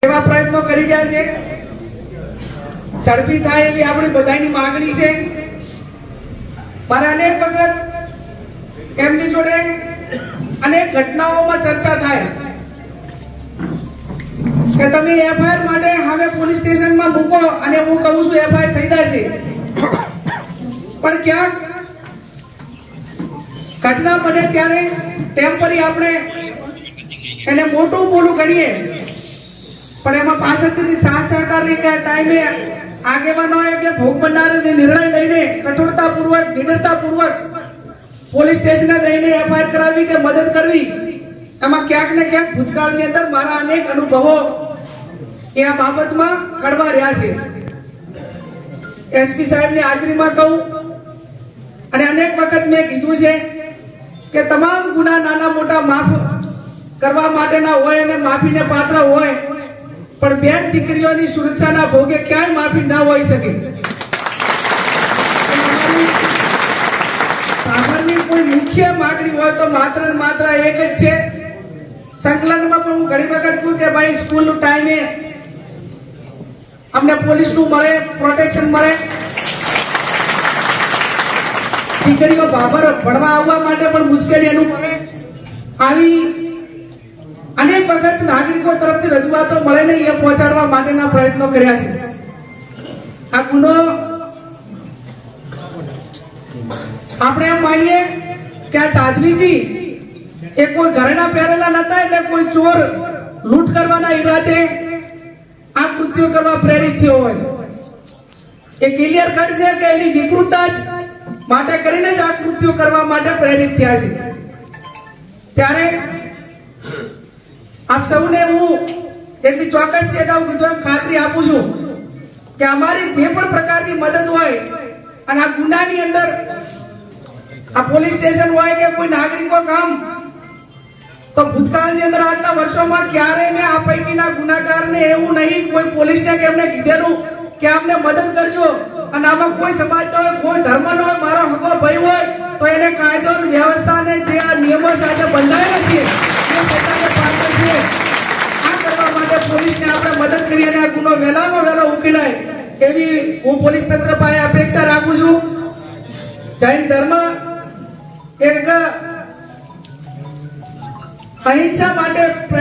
એવા પ્રયત્નો કરી રહ્યા છે। ઝડપી થાય એવી આપણી બધાની માંગણી છે। મારે અનેક વખત એમની જોડે અનેક ઘટનાઓમાં ચર્ચા થાય કે તમે એફઆઈઆર માટે હવે પોલીસ સ્ટેશનમાં મૂકો, અને હું કહું છું એફઆઈઆર થઈ જાય છે, પણ ક્યાંક ઘટના બને ત્યારે ટેમ્પરરી આપણે એને મોટું બોલું કરીએ, પણ એમાં પાછળથી સાથ સહકારની કે ટાઈમે આગેવાનોએ કે ભોગ બનનારે નિર્ણય લઈને કઠોરતાપૂર્વક નિડરતાપૂર્વક પોલીસ સ્ટેશને જઈને એફઆઈઆર કરાવી કે મદદ કરવી, એમાં ક્યાંક ને ક્યાંક ભૂતકાળની અંદર મારા અનેક અનુભવો એ આ બાબતમાં કડવા રહ્યા છે। એસપી સાહેબની હાજરીમાં કહું અને અનેક વખત મેં કીધું છે કે તમામ ગુના નાના મોટા માફ કરવા માટેના હોય અને માફીને પાત્ર હોય, પણ બેન દીકરીઓની સુરક્ષાના ભોગે ક્યાંય માફી ના હોઈ શકે। સામાન્ય કોઈ મુખ્ય માંગણી હોય તો માત્ર ને માત્ર એક જ છે। સંકલનમાં પણ હું ઘણી વખત કહું કે ભાઈ સ્કૂલનું ટાઈમે અમને પોલીસનું મળે, પ્રોટેક્શન મળે, દીકરીઓ બાબર ભણવા આવવા માટે પણ મુશ્કેલી અનુભવે, આવી અનેક વખત નાગરિકો તરફથી રજૂઆતો મળે ને એ પહોંચાડવા માટેના પ્રયત્નો કર્યા છે। આ ગુનો આપણે એમ માનીએ કે આ સાધ્વીજી એ કોઈ ઘરેણા પહેરેલા નતા, એટલે કોઈ ચોર લૂંટ કરવાના ઈરાદે આ કૃત્યો કરવા પ્રેરિત થયો હોય, એ ક્લિયર કરશે કે એની વિકૃતતા માટે કરીને જ આ કૃત્યો કરવા માટે પ્રેરિત થયા છે। ત્યારે આપ સૌને હું એટલી ચોક્કસથી અગાઉ કીધું એમ ખાતરી આપું છું કે અમારી જે પણ પ્રકારની મદદ હોય, અને આ ગુનાની અંદર આ પોલીસ સ્ટેશન હોય કે કોઈ નાગરિકો કામ, તો ભૂતકાળની અંદર આટલા વર્ષોમાં ક્યારેય મેં આ પૈકીના ગુનાગારને એવું નહીં કોઈ પોલીસને કે એમને કીધેલું કે અમને મદદ કરજો, અને આમાં કોઈ સમાજનો હોય, કોઈ ધર્મનો હોય, મારો હકો ભાઈ હોય તો એને કાયદો વ્યવસ્થાને જે આ નિયમો સાથે બંધાયેલા છે એ પોતાને પાત્ર છે। આ કરવા માટે પોલીસને આપણે મદદ કરી અને આ ગુનો વહેલામાં વહેલો ઉકેલાય એવી હું પોલીસ તંત્ર પાસે અપેક્ષા રાખું છું। જૈન ધર્મ એક અહિંસા માટે